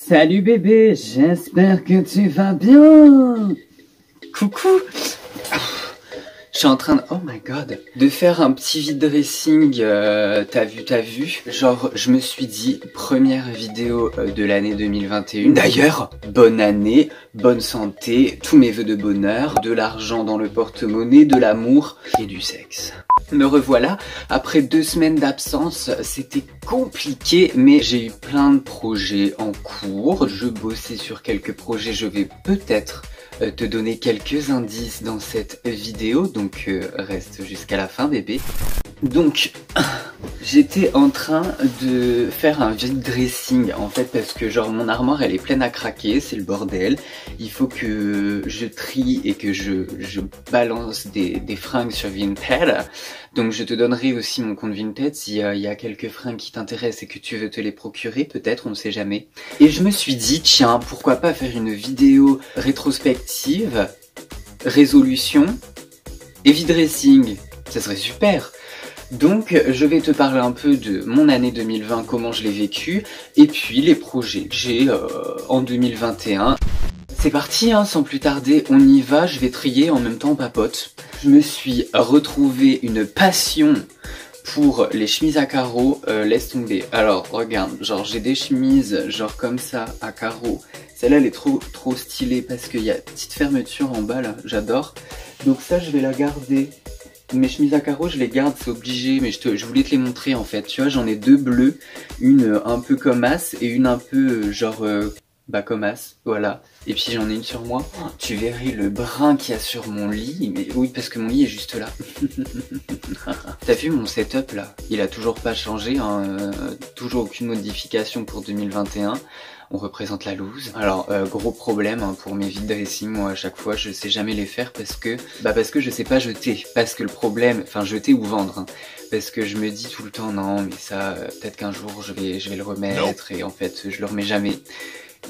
Salut bébé, j'espère que tu vas bien. Coucou. Je suis en train de... Oh my god. De faire un petit vide dressing, t'as vu. Genre, je me suis dit, première vidéo de l'année 2021. D'ailleurs, bonne année, bonne santé, tous mes vœux de bonheur, de l'argent dans le porte-monnaie, de l'amour et du sexe. Me revoilà, après 2 semaines d'absence, c'était compliqué, mais j'ai eu plein de projets en cours. Je bossais sur quelques projets, je vais peut-être te donner quelques indices dans cette vidéo, donc reste jusqu'à la fin bébé. Donc, j'étais en train de faire un vide dressing en fait parce que genre mon armoire elle est pleine à craquer, c'est le bordel. Il faut que je trie et que je balance des fringues sur Vinted. Donc je te donnerai aussi mon compte Vinted s'il y a quelques fringues qui t'intéressent et que tu veux te les procurer, peut-être, on ne sait jamais. Et je me suis dit tiens, pourquoi pas faire une vidéo rétrospective, résolution et vide dressing, ça serait super. Donc je vais te parler un peu de mon année 2020, comment je l'ai vécu, et puis les projets que j'ai en 2021. C'est parti, hein, sans plus tarder, on y va, je vais trier, en même temps on papote. Je me suis retrouvé une passion pour les chemises à carreaux, laisse tomber. Alors regarde, genre j'ai des chemises genre comme ça à carreaux. Celle-là elle est trop stylée parce qu'il y a une petite fermeture en bas là, j'adore. Donc ça je vais la garder. Mes chemises à carreaux je les garde, c'est obligé, mais je voulais te les montrer en fait. Tu vois, j'en ai 2 bleues, une un peu comme as et une un peu genre comme as, voilà. Et puis j'en ai une sur moi. Oh, tu verrais le brun qu'il y a sur mon lit, mais oui parce que mon lit est juste là. T'as vu mon setup là? Il a toujours pas changé, hein, toujours aucune modification pour 2021. On représente la loose. Alors gros problème hein, pour mes vides dressing, moi à chaque fois je sais jamais les faire parce que je sais pas jeter. Parce que le problème, enfin jeter ou vendre, hein, parce que je me dis tout le temps non mais ça peut-être qu'un jour je vais le remettre et en fait je le remets jamais.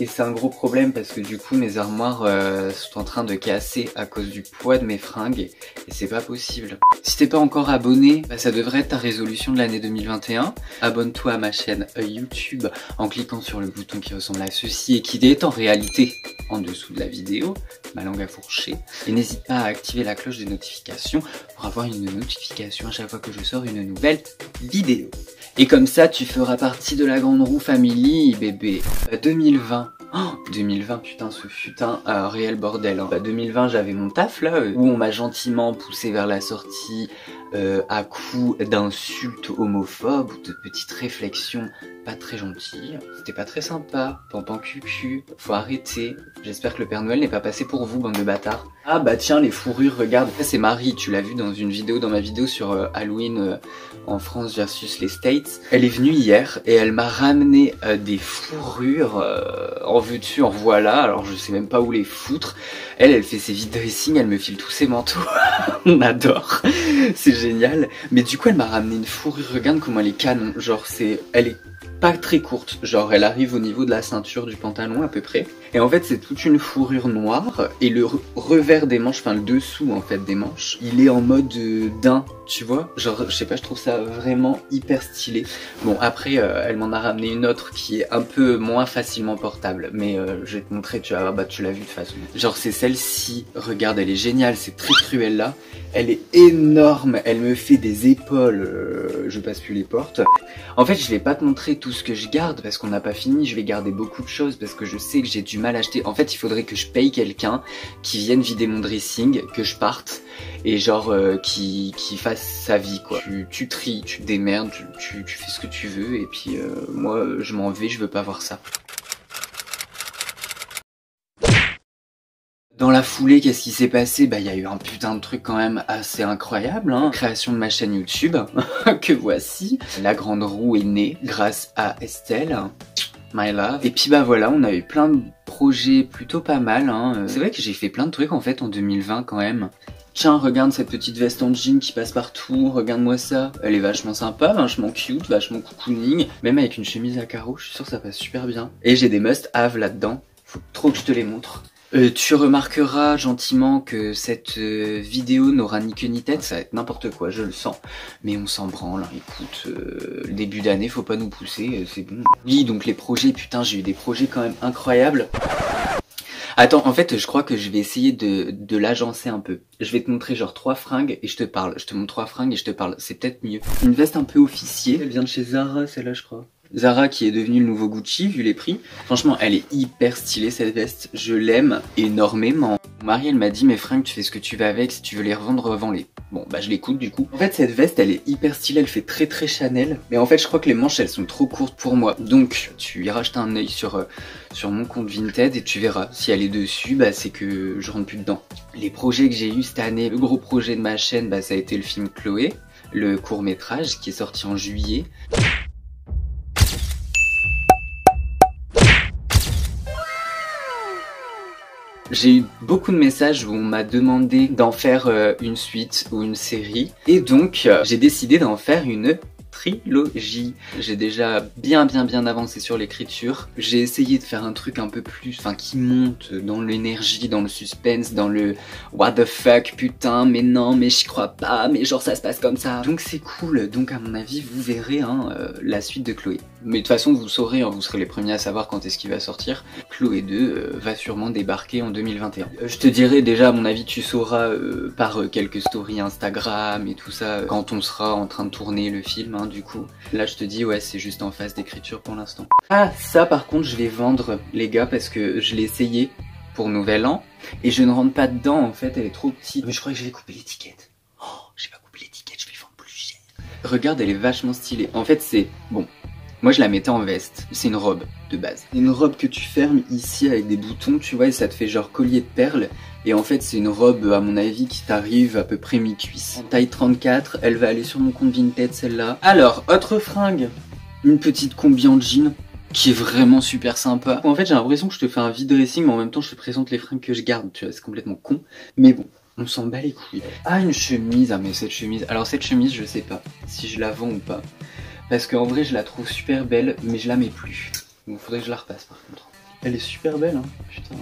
Et c'est un gros problème parce que du coup mes armoires sont en train de casser à cause du poids de mes fringues et c'est pas possible. Si t'es pas encore abonné, ça devrait être ta résolution de l'année 2021. Abonne-toi à ma chaîne YouTube en cliquant sur le bouton qui ressemble à ceci et qui est en réalité en dessous de la vidéo, ma langue à fourcher. Et n'hésite pas à activer la cloche des notifications pour avoir une notification à chaque fois que je sors une nouvelle vidéo. Et comme ça, tu feras partie de la grande roue family, bébé. 2020. Oh, 2020, putain, ce fut un réel bordel. Hein. 2020, j'avais mon taf là, où on m'a gentiment poussé vers la sortie à coups d'insultes homophobes ou de petites réflexions pas très gentilles. C'était pas très sympa. Pampan cucu, faut arrêter. J'espère que le Père Noël n'est pas passé pour vous, bande de bâtards. Ah bah tiens, les fourrures, regarde. Ça c'est Marie, tu l'as vu dans une vidéo, dans ma vidéo sur Halloween en France versus les States. Elle est venue hier et elle m'a ramené des fourrures en veux-tu, en voilà. Alors je sais même pas où les foutre. Elle fait ses vide dressing, elle me file tous ses manteaux. On adore. C'est génial. Mais du coup elle m'a ramené une fourrure, regarde comment elle est canon. Genre elle est pas très courte, genre elle arrive au niveau de la ceinture du pantalon à peu près. Et en fait c'est toute une fourrure noire et le revers des manches, enfin le dessous en fait des manches, il est en mode daim, tu vois. Genre je sais pas, je trouve ça vraiment hyper stylé. Bon après elle m'en a ramené une autre qui est un peu moins facilement portable, mais je vais te montrer, tu vas, tu l'as vu de toute façon. Genre c'est celle-ci, regarde elle est géniale, c'est très cruelle là. Elle est énorme, elle me fait des épaules, je passe plus les portes. En fait je vais pas te montrer tout ce que je garde parce qu'on n'a pas fini, je vais garder beaucoup de choses parce que je sais que j'ai du mal à acheter. En fait il faudrait que je paye quelqu'un qui vienne vider mon dressing, que je parte et genre qui fasse sa vie quoi. Tu tries, tu te démerdes, tu fais ce que tu veux et puis moi je m'en vais, je veux pas voir ça. Dans la foulée, qu'est-ce qui s'est passé? Il y a eu un putain de truc quand même assez incroyable, hein. Création de ma chaîne YouTube, que voici. La grande roue est née grâce à Estelle, my love. Et puis voilà, on a eu plein de projets plutôt pas mal, hein. C'est vrai que j'ai fait plein de trucs en fait en 2020 quand même. Tiens, regarde cette petite veste en jean qui passe partout, regarde-moi ça. Elle est vachement sympa, vachement cute, vachement cocooning. Même avec une chemise à carreaux, je suis sûr que ça passe super bien. Et j'ai des must-have là-dedans, faut trop que je te les montre. Tu remarqueras gentiment que cette vidéo n'aura ni queue ni tête, ça va être n'importe quoi, je le sens. Mais on s'en branle, hein. Écoute, le début d'année, faut pas nous pousser, c'est bon. Oui, donc les projets, putain, j'ai eu des projets quand même incroyables. Attends, en fait, je crois que je vais essayer de l'agencer un peu. Je vais te montrer genre 3 fringues et je te parle. Je te montre 3 fringues et je te parle, c'est peut-être mieux. Une veste un peu officier, elle vient de chez Zara, celle-là je crois. Zara qui est devenue le nouveau Gucci vu les prix. Franchement elle est hyper stylée cette veste, je l'aime énormément. Mon mari elle m'a dit mais fringues tu fais ce que tu veux avec, si tu veux les revendre revends-les. Bon bah je l'écoute du coup. En fait cette veste elle est hyper stylée, elle fait très Chanel. Mais en fait je crois que les manches elles sont trop courtes pour moi. Donc tu iras jeter un œil sur mon compte Vinted et tu verras. Si elle est dessus bah c'est que je rentre plus dedans. Les projets que j'ai eu cette année, le gros projet de ma chaîne bah ça a été le film Chloé. Le court métrage qui est sorti en juillet. J'ai eu beaucoup de messages où on m'a demandé d'en faire une suite ou une série. Et donc, j'ai décidé d'en faire une trilogie. J'ai déjà bien avancé sur l'écriture. J'ai essayé de faire un truc un peu plus, enfin qui monte dans l'énergie, dans le suspense, dans le what the fuck, putain, mais non, mais j'y crois pas, mais genre ça se passe comme ça. Donc c'est cool, donc à mon avis vous verrez hein, la suite de Chloé. Mais de toute façon vous saurez, hein, vous serez les premiers à savoir quand est-ce qu'il va sortir. Chloé 2 va sûrement débarquer en 2021. Je te dirai déjà à mon avis tu sauras par quelques stories Instagram et tout ça quand on sera en train de tourner le film hein, du coup. Là je te dis ouais c'est juste en phase d'écriture pour l'instant. Ah ça par contre je vais vendre les gars parce que je l'ai essayé pour Nouvel An et je ne rentre pas dedans en fait, elle est trop petite. Mais je crois que je vais couper l'étiquette. Oh j'ai pas coupé l'étiquette, je vais le vendre plus cher. Regarde elle est vachement stylée. En fait c'est bon. Moi je la mettais en veste, c'est une robe de base. Une robe que tu fermes ici avec des boutons tu vois et ça te fait genre collier de perles. Et en fait c'est une robe à mon avis qui t'arrive à peu près mi-cuisse. En taille 34, elle va aller sur mon compte Vinted celle-là. Alors, autre fringue, une petite combi en jean qui est vraiment super sympa. En fait j'ai l'impression que je te fais un vide dressing mais en même temps je te présente les fringues que je garde, tu vois c'est complètement con. Mais bon, on s'en bat les couilles. Ah une chemise, ah mais cette chemise, alors cette chemise je sais pas si je la vends ou pas. Parce qu'en vrai je la trouve super belle mais je la mets plus. Donc faudrait que je la repasse par contre. Elle est super belle hein, putain.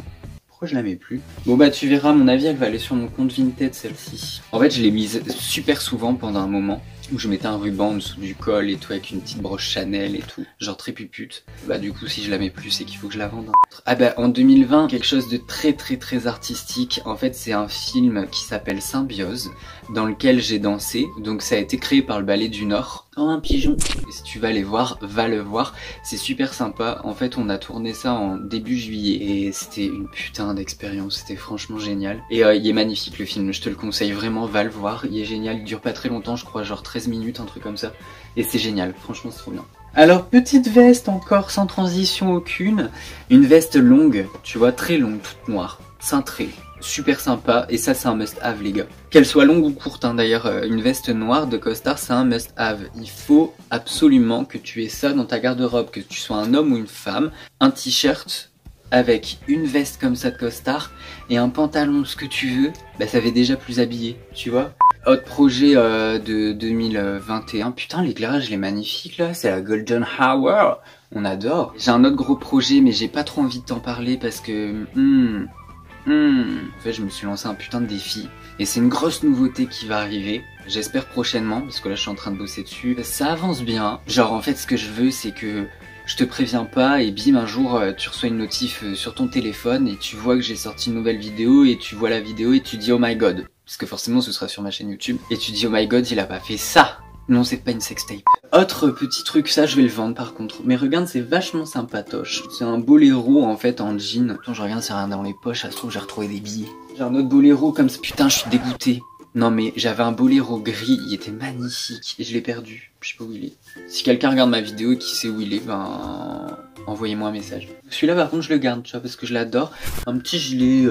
Pourquoi je la mets plus? Bon bah tu verras, à mon avis elle va aller sur mon compte Vinted celle-ci. En fait je l'ai mise super souvent pendant un moment où je mettais un ruban en dessous du col et tout avec une petite broche Chanel et tout, genre très pupute. Bah du coup si je la mets plus c'est qu'il faut que je la vende. Ah bah en 2020 quelque chose de très artistique. En fait c'est un film qui s'appelle Symbiose dans lequel j'ai dansé. Donc ça a été créé par le Ballet du Nord. Oh un pigeon. Et si tu vas aller voir, va le voir. C'est super sympa. En fait on a tourné ça en début juillet et c'était une putain d'expérience. C'était franchement génial. Et il est magnifique le film. Je te le conseille vraiment, va le voir. Il est génial. Il dure pas très longtemps, je crois genre 13 minutes, un truc comme ça. Et c'est génial. Franchement c'est trop bien. Alors petite veste encore sans transition aucune. Une veste longue, tu vois, très longue, toute noire, cintrée. Super sympa et ça c'est un must have les gars. Qu'elle soit longue ou courte hein, d'ailleurs une veste noire de costard c'est un must have. Il faut absolument que tu aies ça dans ta garde-robe, que tu sois un homme ou une femme. Un t-shirt avec une veste comme ça de costard et un pantalon ce que tu veux, bah ça fait déjà plus habillé, tu vois. Autre projet de 2021, putain l'éclairage il est magnifique là, c'est la Golden Hour, on adore. J'ai un autre gros projet mais j'ai pas trop envie de t'en parler parce que... En fait je me suis lancé un putain de défi et c'est une grosse nouveauté qui va arriver. J'espère prochainement parce que là je suis en train de bosser dessus. Ça avance bien, genre en fait ce que je veux c'est que je te préviens pas et bim un jour tu reçois une notif sur ton téléphone et tu vois que j'ai sorti une nouvelle vidéo et tu vois la vidéo et tu dis oh my god. Parce que forcément ce sera sur ma chaîne YouTube. Et tu dis oh my god il a pas fait ça. Non c'est pas une sextape. Autre petit truc, ça je vais le vendre par contre. Mais regarde c'est vachement sympatoche. C'est un boléro en fait en jean. Attends je regarde c'est rien dans les poches, ça se trouve j'ai retrouvé des billets. J'ai un autre boléro comme ça. Putain je suis dégoûté. Non mais j'avais un boléro gris, il était magnifique. Et je l'ai perdu, je sais pas où il est. Si quelqu'un regarde ma vidéo et qui sait où il est, ben... envoyez-moi un message. Celui-là par contre je le garde, tu vois, parce que je l'adore. Un petit gilet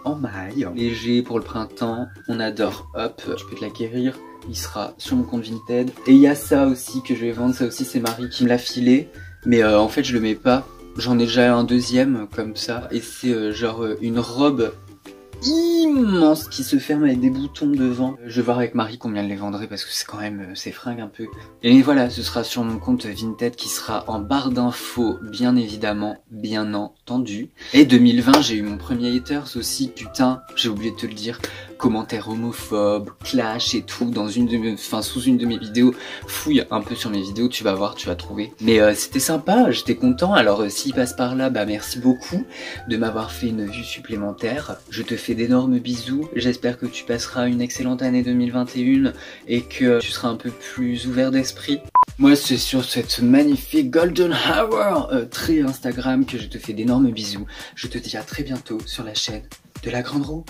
en maille, léger pour le printemps, on adore. Hop, je peux te l'acquérir, il sera sur mon compte Vinted. Et il y a ça aussi que je vais vendre, ça aussi c'est Marie qui me l'a filé. Mais en fait je le mets pas, j'en ai déjà un deuxième comme ça. Et c'est genre une robe immense qui se ferme avec des boutons devant. Je vais voir avec Marie combien elle les vendrait parce que c'est quand même ces fringues un peu. Et voilà, ce sera sur mon compte Vinted qui sera en barre d'infos, bien évidemment, bien entendu. Et 2020, j'ai eu mon premier haters aussi, putain, j'ai oublié de te le dire. Commentaires homophobes, clash et tout dans sous une de mes vidéos. Fouille un peu sur mes vidéos, tu vas voir, tu vas trouver. Mais c'était sympa, j'étais content. Alors s'il passe par là, bah merci beaucoup de m'avoir fait une vue supplémentaire. Je te fais d'énormes bisous. J'espère que tu passeras une excellente année 2021 et que tu seras un peu plus ouvert d'esprit. Moi, c'est sur cette magnifique Golden Hour très Instagram que je te fais d'énormes bisous. Je te dis à très bientôt sur la chaîne de la Grande Roue.